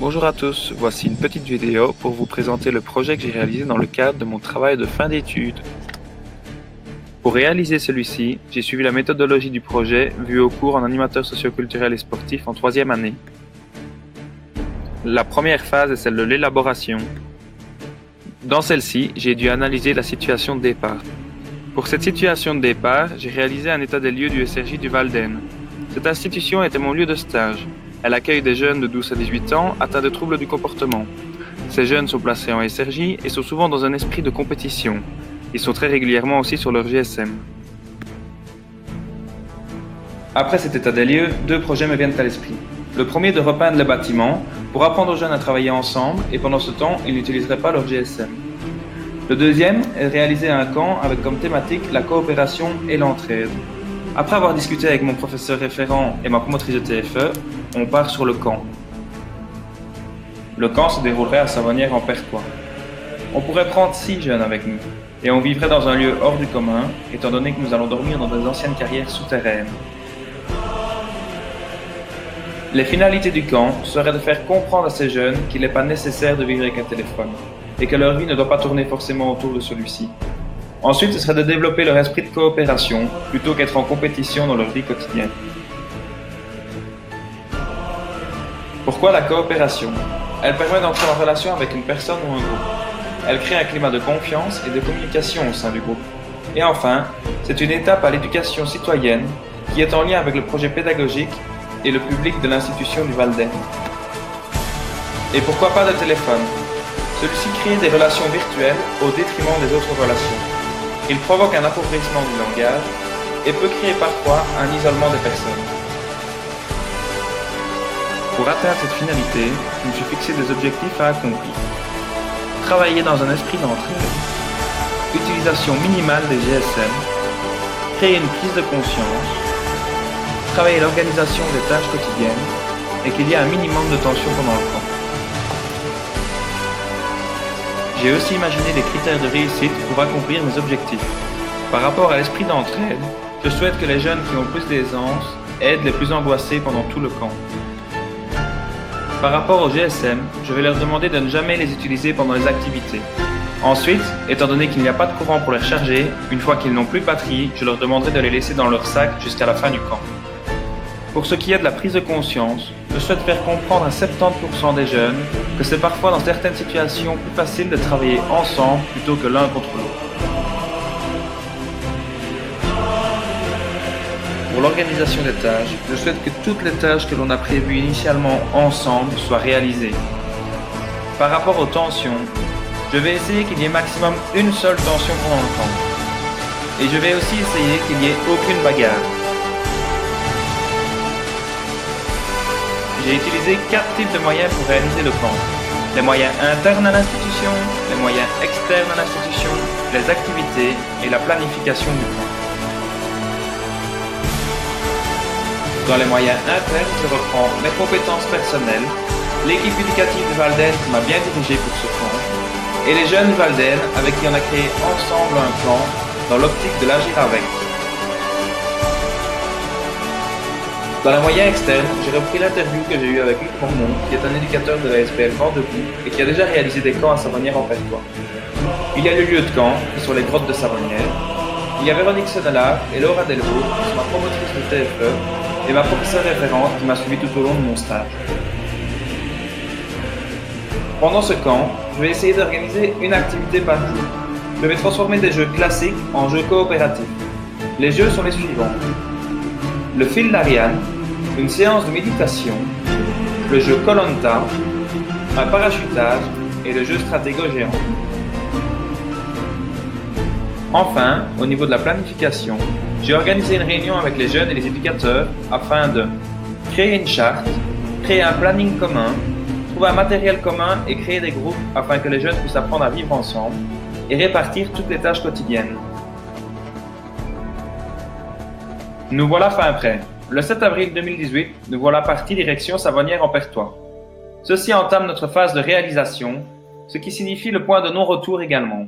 Bonjour à tous, voici une petite vidéo pour vous présenter le projet que j'ai réalisé dans le cadre de mon travail de fin d'études. Pour réaliser celui-ci, j'ai suivi la méthodologie du projet vue au cours en animateur socioculturel et sportif en 3e année. La première phase est celle de l'élaboration. Dans celle-ci, j'ai dû analyser la situation de départ. Pour cette situation de départ, j'ai réalisé un état des lieux du SRJ du Val d'Aisne. Cette institution était mon lieu de stage. Elle accueille des jeunes de 12 à 18 ans atteints de troubles du comportement. Ces jeunes sont placés en SRJ et sont souvent dans un esprit de compétition. Ils sont très régulièrement aussi sur leur GSM. Après cet état des lieux, 2 projets me viennent à l'esprit. Le premier de repeindre les bâtiments pour apprendre aux jeunes à travailler ensemble et pendant ce temps, ils n'utiliseraient pas leur GSM. Le deuxième est de réaliser un camp avec comme thématique la coopération et l'entraide. Après avoir discuté avec mon professeur référent et ma promotrice de TFE, on part sur le camp. Le camp se déroulerait à Savonnières en Perthois. On pourrait prendre 6 jeunes avec nous et on vivrait dans un lieu hors du commun, étant donné que nous allons dormir dans des anciennes carrières souterraines. Les finalités du camp seraient de faire comprendre à ces jeunes qu'il n'est pas nécessaire de vivre avec un téléphone et que leur vie ne doit pas tourner forcément autour de celui-ci. Ensuite, ce serait de développer leur esprit de coopération plutôt qu'être en compétition dans leur vie quotidienne. Pourquoi la coopération? Elle permet d'entrer en relation avec une personne ou un groupe. Elle crée un climat de confiance et de communication au sein du groupe. Et enfin, c'est une étape à l'éducation citoyenne qui est en lien avec le projet pédagogique et le public de l'institution du Val d'Aisne. Et pourquoi pas de téléphone? Celui-ci crée des relations virtuelles au détriment des autres relations. Il provoque un appauvrissement du langage et peut créer parfois un isolement des personnes. Pour atteindre cette finalité, je me suis fixé des objectifs à accomplir. Travailler dans un esprit d'entraide, utilisation minimale des GSM, créer une prise de conscience, travailler l'organisation des tâches quotidiennes et qu'il y ait un minimum de tension pendant le camp. J'ai aussi imaginé des critères de réussite pour accomplir mes objectifs. Par rapport à l'esprit d'entraide, je souhaite que les jeunes qui ont plus d'aisance aident les plus angoissés pendant tout le camp. Par rapport au GSM, je vais leur demander de ne jamais les utiliser pendant les activités. Ensuite, étant donné qu'il n'y a pas de courant pour les recharger, une fois qu'ils n'ont plus de batterie, je leur demanderai de les laisser dans leur sac jusqu'à la fin du camp. Pour ce qui est de la prise de conscience, je souhaite faire comprendre à 70% des jeunes que c'est parfois dans certaines situations plus facile de travailler ensemble plutôt que l'un contre l'autre. Pour l'organisation des tâches, je souhaite que toutes les tâches que l'on a prévues initialement ensemble soient réalisées. Par rapport aux tensions, je vais essayer qu'il y ait maximum une seule tension pendant le camp. Et je vais aussi essayer qu'il n'y ait aucune bagarre. J'ai utilisé 4 types de moyens pour réaliser le camp. Les moyens internes à l'institution, les moyens externes à l'institution, les activités et la planification du camp. Dans les moyens internes, je reprends mes compétences personnelles, l'équipe éducative du Val d'Aisne qui m'a bien dirigé pour ce camp, et les jeunes du Val d'Aisne avec qui on a créé ensemble un plan dans l'optique de l'agir avec. Dans les moyens externes, j'ai repris l'interview que j'ai eue avec Luc Mormont, qui est un éducateur de la SPL Vent Debout et qui a déjà réalisé des camps à Savonnières en Perthois. Il y a le lieu de camp, qui sont les grottes de Savonnières. Il y a Véronique Senelard et Laura Delvaux, qui sont ma promotrice de TFE, et ma professeure référente qui m'a suivi tout au long de mon stage. Pendant ce camp, je vais essayer d'organiser une activité par jour. Je vais transformer des jeux classiques en jeux coopératifs. Les jeux sont les suivants: le fil d'Ariane, une séance de méditation, le jeu Koh-Lanta, un parachutage et le jeu Stratego géant. Enfin, au niveau de la planification, j'ai organisé une réunion avec les jeunes et les éducateurs afin de créer une charte, créer un planning commun, trouver un matériel commun et créer des groupes afin que les jeunes puissent apprendre à vivre ensemble et répartir toutes les tâches quotidiennes. Nous voilà fin prêt. Le 7 avril 2018, nous voilà partis direction Savonnières en Perthois. Ceci entame notre phase de réalisation, ce qui signifie le point de non-retour également.